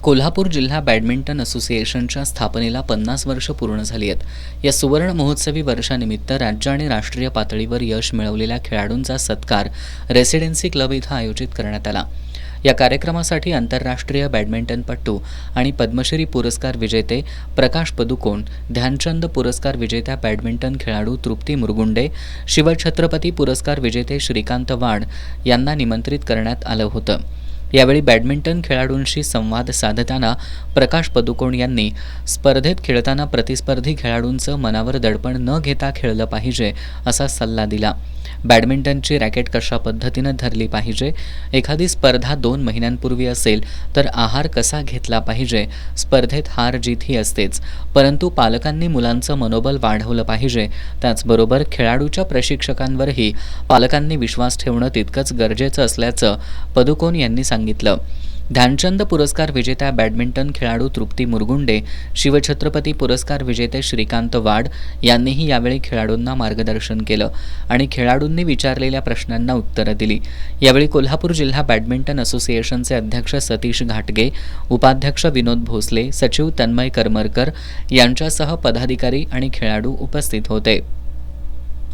कोल्हापूर जिल्हा बॅडमिंटन असोसिएशनच्या स्थापनेला 50 वर्ष पूर्ण झाली आहेत. या सुवर्ण महोत्सवी वर्षानिमित्त राज्य आणि राष्ट्रीय पातळीवर यश मिळवलेल्या खेळाडूंचा सत्कार रेसिडेन्सी क्लब इथं आयोजित करण्यात आला. या कार्यक्रमासाठी आंतरराष्ट्रीय बॅडमिंटनपटू आणि पद्मश्री पुरस्कार विजेते प्रकाश पदुकोण, ध्यानचंद पुरस्कार विजेत्या बॅडमिंटन खेळाडू तृप्ती मुरगुंडे, शिवछत्रपती पुरस्कार विजेते श्रीकांत वाड यांना निमंत्रित करण्यात आलं होतं. यावेळी बॅडमिंटन खेळाडूंशी संवाद साधताना प्रकाश पदुकोण यांनी स्पर्धेत खेळताना प्रतिस्पर्धी खेळाडूंचं मनावर दडपण न घेता खेळलं पाहिजे असा सल्ला दिला. बॅडमिंटनची रॅकेट कशा पद्धतीनं धरली पाहिजे, एखादी स्पर्धा 2 महिन्यांपूर्वी असेल तर आहार कसा घेतला पाहिजे, स्पर्धेत हार जीत ही असतेच, परंतु पालकांनी मुलांचं मनोबल वाढवलं पाहिजे. त्याचबरोबर खेळाडूच्या प्रशिक्षकांवरही पालकांनी विश्वास ठेवणं तितकंच गरजेचं असल्याचं पदुकोण यांनी सांगितलं. ध्यानचंद पुरस्कार विजेत्या बॅडमिंटन खेळाडू तृप्ती मुरगुंडे, शिवछत्रपती पुरस्कार विजेते श्रीकांत वाड यांनीही यावेळी खेळाडूंना मार्गदर्शन केलं आणि खेळाडूंनी विचारलेल्या प्रश्नांना उत्तरं दिली. यावेळी कोल्हापूर जिल्हा बॅडमिंटन असोसिएशनचे अध्यक्ष सतीश घाटगे, उपाध्यक्ष विनोद भोसले, सचिव तन्मय करमरकर यांच्यासह पदाधिकारी आणि खेळाडू उपस्थित होते.